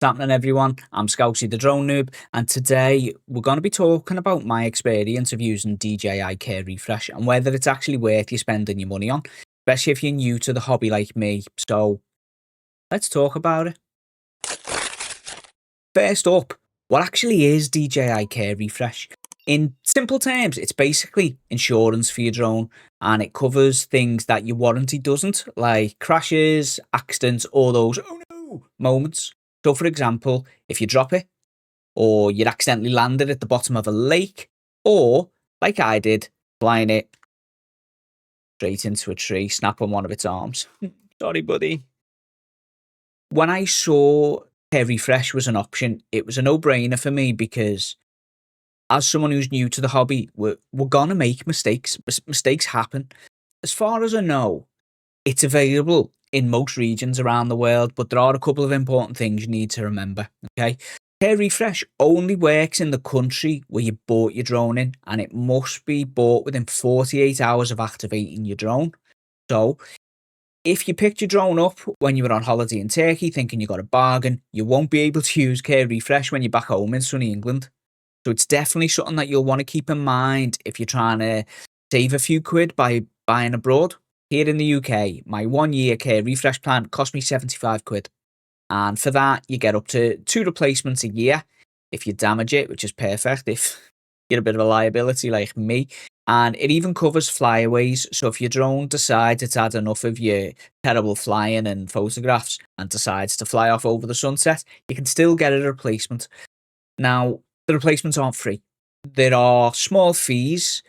What's happening, everyone? I'm Scousey the Drone Noob, and today we're going to be talking about my experience of using DJI Care Refresh and whether it's actually worth you spending your money on, especially if you're new to the hobby like me. So let's talk about it. First up, what actually is DJI Care Refresh? In simple terms, it's basically insurance for your drone, and it covers things that your warranty doesn't, like crashes, accidents, or those "oh no" moments. So, for example, if you drop it, or you accidentally landed at the bottom of a lake, or, like I did, flying it straight into a tree, snapping one of its arms. Sorry, buddy. When I saw Care Refresh was an option, it was a no-brainer for me because as someone who's new to the hobby, we're going to make mistakes. Mistakes happen. As far as I know, it's available in most regions around the world, but there are a couple of important things you need to remember, okay? Care Refresh only works in the country where you bought your drone in, and it must be bought within 48 hours of activating your drone. So, if you picked your drone up when you were on holiday in Turkey thinking you got a bargain, you won't be able to use Care Refresh when you're back home in sunny England. So it's definitely something that you'll want to keep in mind if you're trying to save a few quid by buying abroad. Here in the UK, my 1 year Care Refresh plan cost me 75 quid. And for that, you get up to 2 replacements a year if you damage it, which is perfect if you're a bit of a liability like me. And it even covers flyaways. So if your drone decides it's had enough of your terrible flying and photographs and decides to fly off over the sunset, you can still get a replacement. Now, the replacements aren't free. There are small fees,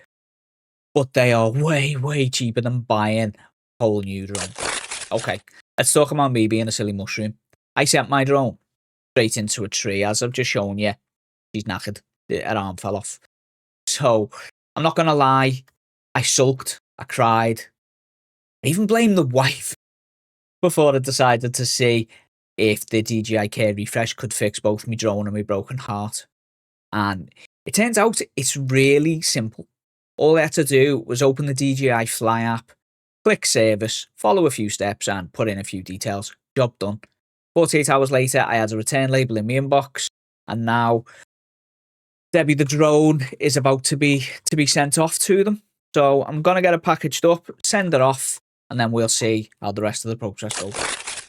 but they are way, way cheaper than buying a whole new drone. Okay, let's talk about me being a silly mushroom. I sent my drone straight into a tree, as I've just shown you. She's knackered. Her arm fell off. So, I'm not going to lie. I sulked. I cried. I even blamed the wife before I decided to see if the DJI Care Refresh could fix both my drone and my broken heart. And it turns out it's really simple. All I had to do was open the DJI Fly app, click service, follow a few steps, and put in a few details. Job done. 48 hours later, I had a return label in my inbox, and now Debbie the drone is about to be sent off to them. So I'm gonna get it packaged up, send it off, and then we'll see how the rest of the process goes.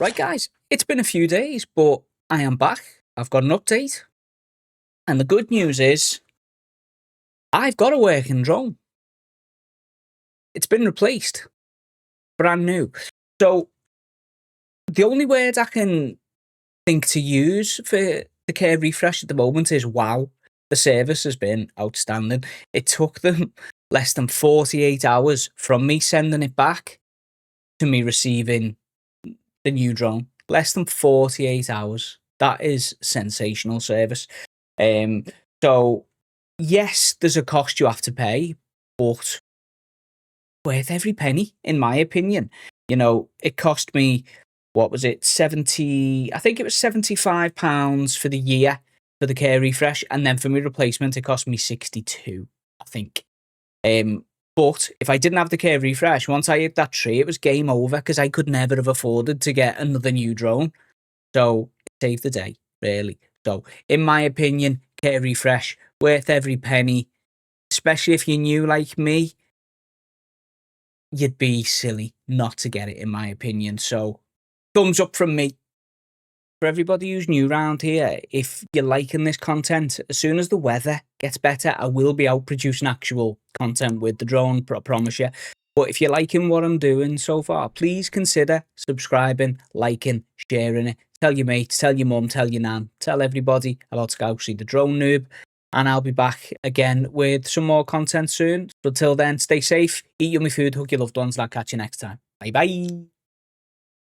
Right, guys, it's been a few days, but I am back. I've got an update. And the good news is, I've got a working drone. It's been replaced. Brand new. So, the only word I can think to use for the Care Refresh at the moment is wow. The service has been outstanding. It took them less than 48 hours from me sending it back to me receiving the new drone. Less than 48 hours. That is sensational service. So, yes, there's a cost you have to pay, but worth every penny, in my opinion. You know, it cost me, what was it, I think it was £75 for the year for the Care Refresh, and then for my replacement, it cost me 62, I think. But if I didn't have the Care Refresh, once I hit that tree, it was game over because I could never have afforded to get another new drone. So it saved the day, really. So, in my opinion, Care Refresh, worth every penny, especially if you're new like me. You'd be silly not to get it, in my opinion. So, thumbs up from me. For everybody who's new around here, if you're liking this content, as soon as the weather gets better, I will be out producing actual content with the drone, I promise you. But if you're liking what I'm doing so far, please consider subscribing, liking, sharing it. Tell your mates, tell your mum, tell your nan, tell everybody about Scousey the Drone Noob. And I'll be back again with some more content soon. So till then, stay safe, eat yummy food, hug your loved ones, and I'll catch you next time. Bye bye.